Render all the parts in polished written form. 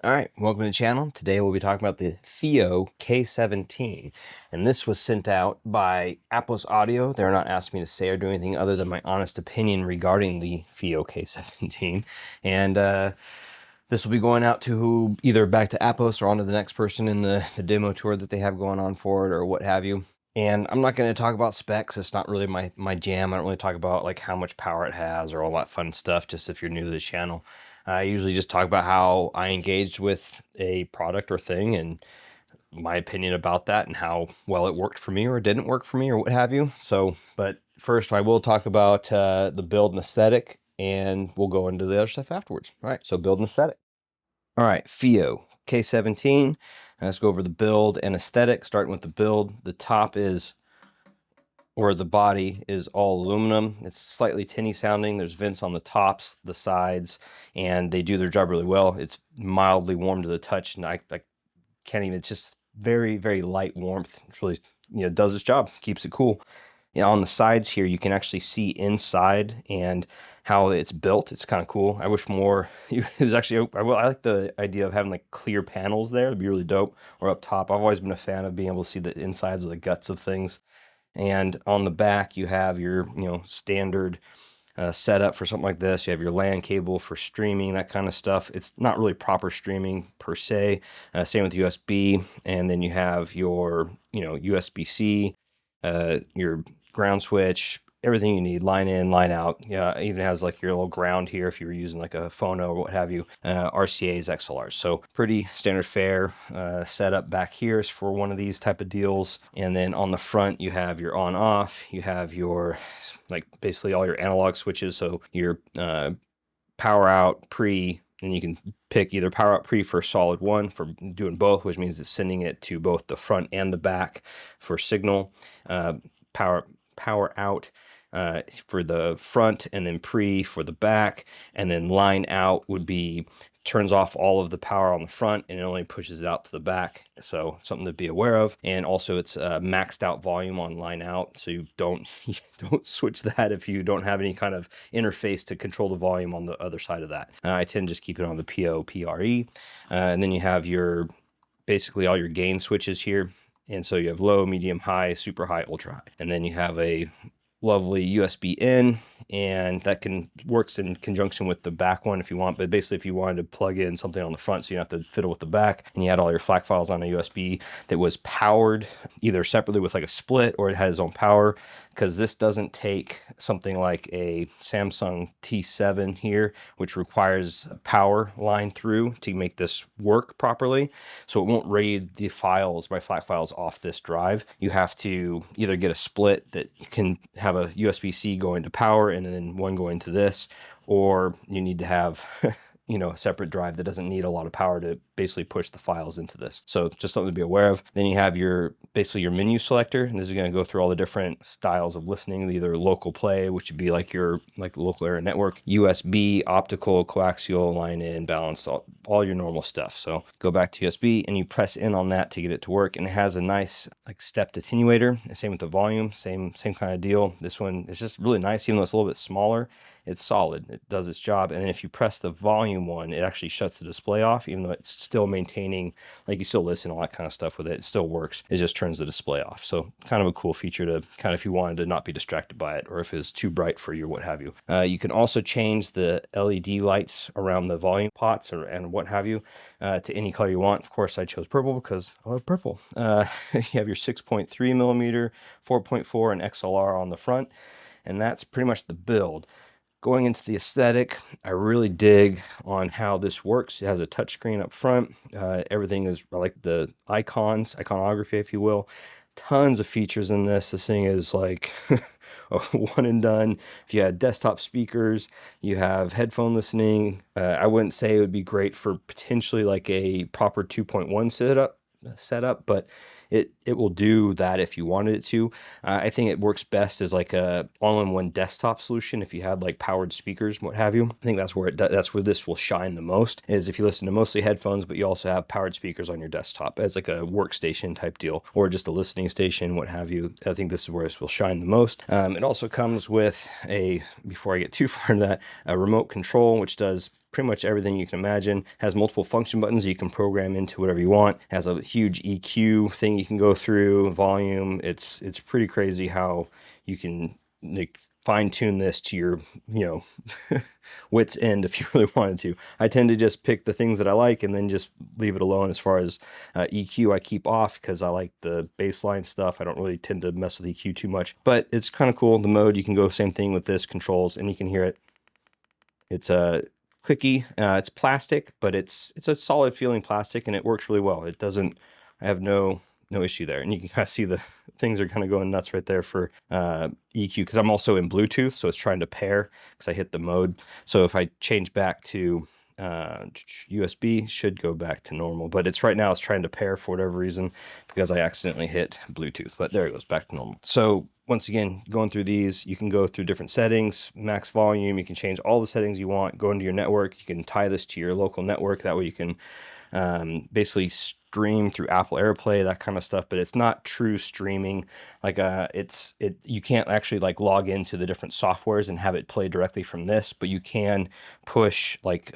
All right, welcome to the channel. Today we'll be talking about the FiiO K17, and this was sent out by Apos Audio. They're not asking me to say or do anything other than my honest opinion regarding the FiiO K17, and this will be going out to either back to Apos or on to the next person in the demo tour that they have going on for it or what have you. And I'm not going to talk about specs. It's not really my jam. I don't really talk about like how much power it has or all that fun stuff, just if you're new to the channel. I usually just talk about how I engaged with a product or thing and my opinion about that and how well it worked for me or didn't work for me or what have you. So, but first I will talk about the build and aesthetic, and we'll go into the other stuff afterwards. All right, so build and aesthetic. All right, FiiO K17. Let's go over the build and aesthetic, starting with the build. The top is, or the body is all aluminum. It's slightly tinny sounding. There's vents on the tops, the sides, and they do their job really well. It's mildly warm to the touch, and I can't even, it's just very, very light warmth. It's really, does its job, keeps it cool. On the sides here, you can actually see inside and how it's built. It's kind of cool. I wish more, it was actually, I like the idea of having like clear panels there. It'd be really dope. Or up top, I've always been a fan of being able to see the insides or the guts of things. And on the back, you have your, standard setup for something like this. You have your LAN cable for streaming, that kind of stuff. It's not really proper streaming per se. Same with USB. And then you have your, USB-C, your ground switch, everything you need, line in, line out. Yeah, it even has like your little ground here if you were using like a phono or what have you. RCA's, XLRs. So pretty standard fare setup back here is for one of these type of deals. And then on the front, you have your on off, you have your like basically all your analog switches. So your power out, pre, and you can pick either power out pre for solid one for doing both, which means it's sending it to both the front and the back for signal. Power out for the front, and then pre for the back, and then line out would be turns off all of the power on the front and it only pushes it out to the back. So something to be aware of. And also it's maxed out volume on line out, so you don't switch that if you don't have any kind of interface to control the volume on the other side of that. I tend to just keep it on the PO PRE. And then you have your basically all your gain switches here. And so you have low, medium, high, super high, ultra high. And then you have a lovely USB in, and that works in conjunction with the back one if you want. But basically, if you wanted to plug in something on the front, so you don't have to fiddle with the back, and you had all your FLAC files on a USB that was powered either separately with like a split, or it had its own power, because this doesn't take something like a Samsung T7 here, which requires a power line through to make this work properly. So it won't RAID the files, my FLAC files, off this drive. You have to either get a split that can have a USB-C going to power and then one going to this, or you need to have a separate drive that doesn't need a lot of power to basically push the files into this. So just something to be aware of. Then you have basically your menu selector, and this is going to go through all the different styles of listening, either local play, which would be like your local area network, USB, optical, coaxial, line in, balanced, all your normal stuff. So go back to USB and you press in on that to get it to work, and it has a nice like stepped attenuator. Same with the volume, same kind of deal. This one is just really nice, even though it's a little bit smaller. It's solid, it does its job. And then if you press the volume one, it actually shuts the display off, even though it's still maintaining, like you still listen, all that kind of stuff with it. It still works. It just turns the display off. So kind of a cool feature to kind of, if you wanted to not be distracted by it, or if it's too bright for you, what have you. You can also change the LED lights around the volume pots and what have you to any color you want. Of course, I chose purple because I love purple. You have your 6.3 millimeter, 4.4, and XLR on the front, and that's pretty much the build. Going into the aesthetic, I really dig on how this works. It has a touchscreen up front. Everything is, I like the iconography, if you will. Tons of features in this. This thing is like a one and done. If you had desktop speakers, you have headphone listening. I wouldn't say it would be great for potentially like a proper 2.1 setup, but it will do that if you wanted it to. I think it works best as like a all-in-one desktop solution if you had like powered speakers, what have you. I think that's where that's where this will shine the most, is if you listen to mostly headphones, but you also have powered speakers on your desktop as like a workstation type deal, or just a listening station, what have you. I think this is where this will shine the most. It also comes with before I get too far into that, a remote control, which does pretty much everything you can imagine. Has multiple function buttons you can program into whatever you want. Has a huge EQ thing you can go through, volume. It's pretty crazy how you can like fine tune this to your, you know, wit's end if you really wanted to. I tend to just pick the things that I like and then just leave it alone. As far as EQ, I keep off because I like the baseline stuff. I don't really tend to mess with EQ too much, but it's kind of cool. The mode, you can go same thing with this controls, and you can hear it. It's a clicky. It's plastic, but it's a solid feeling plastic, and it works really well. It doesn't. I have no issue there, and you can kind of see the things are kind of going nuts right there for EQ, because I'm also in Bluetooth, so it's trying to pair because I hit the mode. So if I change back to USB, should go back to normal, but it's right now it's trying to pair for whatever reason because I accidentally hit Bluetooth, but there it goes back to normal. So once again, going through these, you can go through different settings, max volume, you can change all the settings you want, go into your network, you can tie this to your local network, that way you can basically stream through Apple AirPlay, that kind of stuff. But it's not true streaming. Like you can't actually like log into the different softwares and have it play directly from this, but you can push like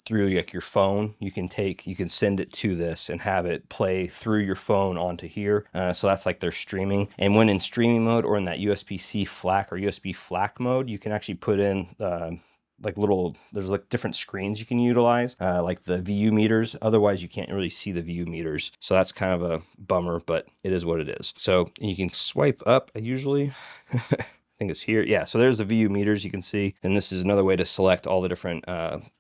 through like your phone. You can send it to this and have it play through your phone onto here. So that's like their streaming. And when in streaming mode or in that USB-C FLAC or USB FLAC mode, you can actually put in like there's like different screens you can utilize, like the VU meters. Otherwise you can't really see the VU meters, so that's kind of a bummer, but it is what it is. So you can swipe up usually. I think it's here. Yeah, so there's the VU meters you can see. And this is another way to select all the different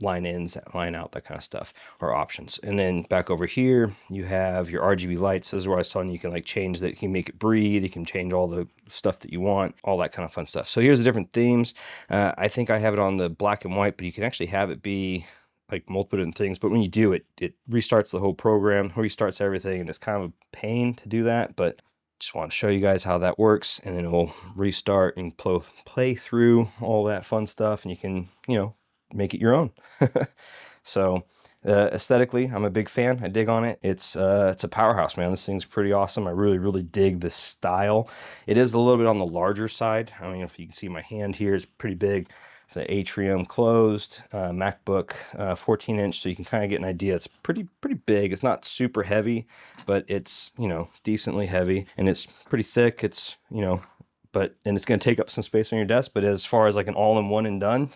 line ins, line out, that kind of stuff, or options. And then back over here, you have your RGB lights. This is where I was telling you, you can like change that. You can make it breathe. You can change all the stuff that you want, all that kind of fun stuff. So here's the different themes. I think I have it on the black and white, but you can actually have it be like multiple different things. But when you do it, it restarts the whole program, restarts everything. And it's kind of a pain to do that, but just want to show you guys how that works, and then it will restart and play through all that fun stuff, and you can, you know, make it your own. So aesthetically, I'm a big fan. I dig on it. It's a powerhouse, man. This thing's pretty awesome. I really dig the style. It is a little bit on the larger side. I mean, if you can see my hand here, it's pretty big. It's an atrium closed MacBook 14-inch, so you can kind of get an idea. It's pretty big. It's not super heavy, but it's, you know, decently heavy, and it's pretty thick. It's, you know, and it's going to take up some space on your desk. But as far as like an all-in-one and done,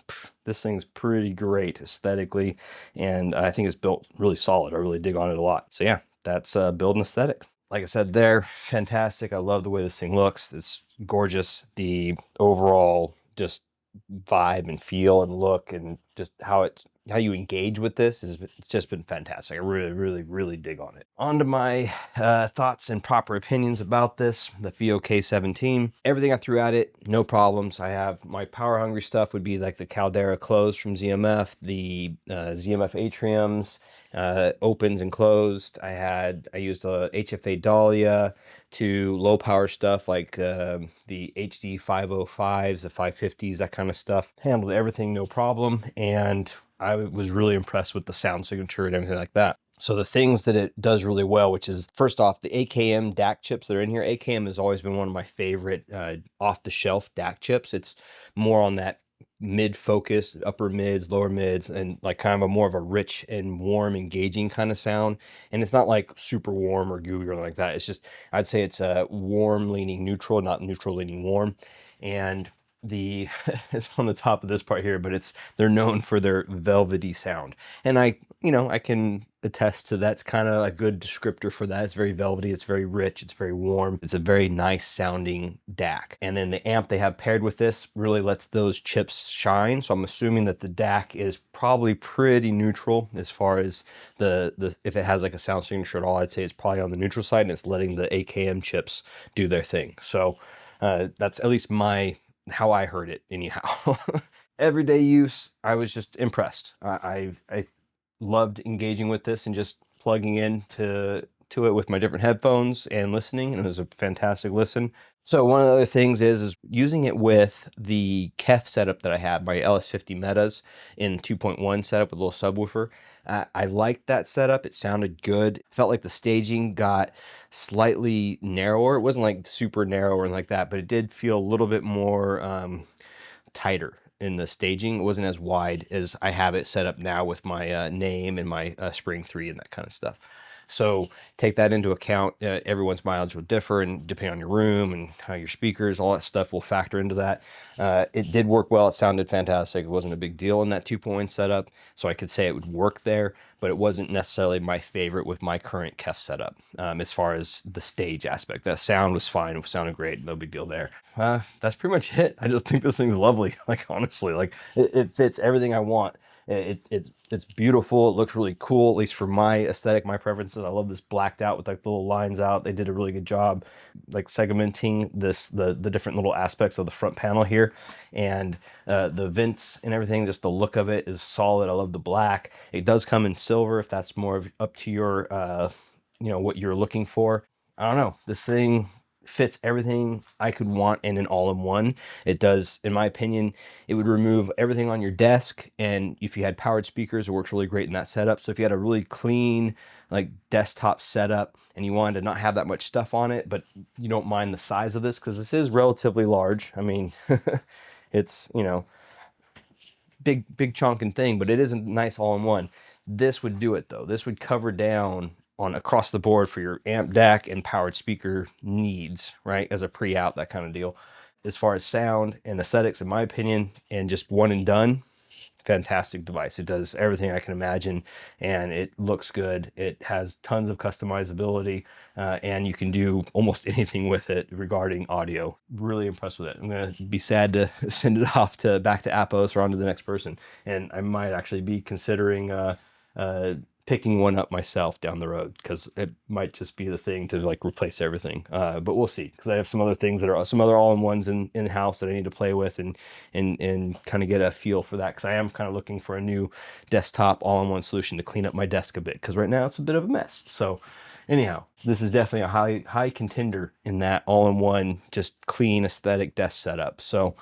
this thing's pretty great aesthetically, and I think it's built really solid. I really dig on it a lot. So yeah, that's build and aesthetic. Like I said, they're fantastic. I love the way this thing looks. It's gorgeous. The overall just vibe and feel and look, and just how you engage with this it's just been fantastic. I really dig on it. On to my thoughts and proper opinions about this, the FiiO K17. Everything I threw at it, no problems. I have my power hungry stuff would be like the Caldera closed from ZMF, the ZMF Atriums, opens and closed. I used a HFA Dahlia to low power stuff like the HD 505s, the 550s, that kind of stuff. Handled everything no problem, and I was really impressed with the sound signature and everything like that. So the things that it does really well, which is first off, the AKM DAC chips that are in here. AKM has always been one of my favorite off-the-shelf DAC chips. It's more on that mid focus, upper mids, lower mids, and like kind of a more of a rich and warm, engaging kind of sound. And it's not like super warm or gooey or like that. It's just, I'd say it's a warm leaning neutral, not neutral leaning warm. And it's on the top of this part here, but they're known for their velvety sound. And I can attest to that's kind of a good descriptor for that. It's very velvety, it's very rich, it's very warm. It's a very nice sounding DAC. And then the amp they have paired with this really lets those chips shine. So I'm assuming that the DAC is probably pretty neutral as far as if it has like a sound signature at all. I'd say it's probably on the neutral side, and it's letting the AKM chips do their thing. So that's at least how I heard it anyhow. Everyday use, I was just impressed. I loved engaging with this and just plugging in to to it with my different headphones and listening, and it was a fantastic listen. So one of the other things is using it with the KEF setup that I have, my LS50 Metas in 2.1 setup with a little subwoofer. I liked that setup. It sounded good. Felt like the staging got slightly narrower. It wasn't like super narrow or like that, but it did feel a little bit more tighter in the staging. It wasn't as wide as I have it set up now with my name and my Spring 3 and that kind of stuff. So take that into account. Everyone's mileage will differ, and depending on your room and how your speakers, all that stuff will factor into that. It did work well. It sounded fantastic. It wasn't a big deal in that 2.1 setup, so I could say it would work there, but it wasn't necessarily my favorite with my current KEF setup. As far as the stage aspect, the sound was fine. It sounded great. No big deal there. That's pretty much it. I just think this thing's lovely. Like, honestly, like it fits everything I want. It's beautiful. It looks really cool, at least for my aesthetic, my preferences. I love this blacked out with like the little lines out. They did a really good job like segmenting the different little aspects of the front panel here, and the vents and everything. Just the look of it is solid. I love the black. It does come in silver if that's more of up to your what you're looking for. I don't know. This thing fits everything I could want in an all-in-one. It does, in my opinion. It would remove everything on your desk, and if you had powered speakers, it works really great in that setup. So if you had a really clean like desktop setup and you wanted to not have that much stuff on it, but you don't mind the size of this, because this is relatively large. I mean, it's, big chunking thing, but it isn't nice all-in-one. This would do it though. This would cover down on across the board for your amp DAC and powered speaker needs, right? As a pre-out, that kind of deal. As far as sound and aesthetics, in my opinion, and just one and done, fantastic device. It does everything I can imagine, and it looks good. It has tons of customizability, and you can do almost anything with it regarding audio. Really impressed with it. I'm gonna be sad to send it off back to Apos or on to the next person, and I might actually be considering picking one up myself down the road, because it might just be the thing to like replace everything. But we'll see, because I have some other things that are some other all-in-ones in house that I need to play with and kind of get a feel for that, because I am kind of looking for a new desktop all-in-one solution to clean up my desk a bit, because right now it's a bit of a mess. So anyhow, this is definitely a high contender in that all-in-one, just clean aesthetic desk setup. So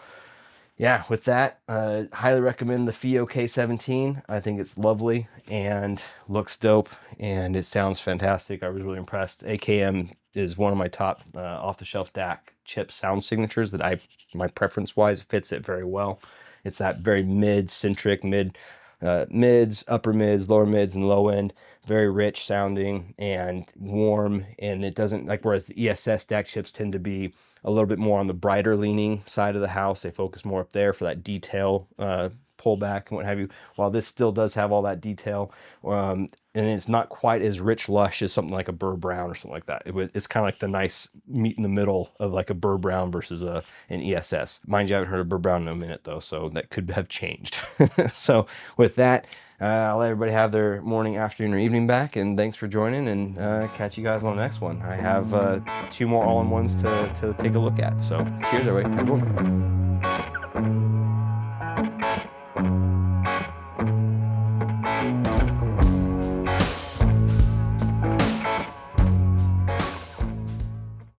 yeah, with that, highly recommend the FiiO K17. I think it's lovely and looks dope, and it sounds fantastic. I was really impressed. AKM is one of my top off-the-shelf DAC chip sound signatures that my preference-wise fits it very well. It's that very mid-centric, mids, upper mids, lower mids, and low end. Very rich sounding and warm, and it doesn't like, whereas the ESS DAC chips tend to be a little bit more on the brighter leaning side of the house. They focus more up there for that detail pullback and what have you, while this still does have all that detail, and it's not quite as rich lush as something like a Burr Brown or something like that. It's kind of like the nice meat in the middle of like a Burr Brown versus an ESS. Mind you, I haven't heard of Burr Brown in a minute though, so that could have changed. So with that, I'll let everybody have their morning, afternoon, or evening back, and thanks for joining, and catch you guys on the next one. I have 2 more all-in-ones to take a look at. So cheers, everybody. Have a good one.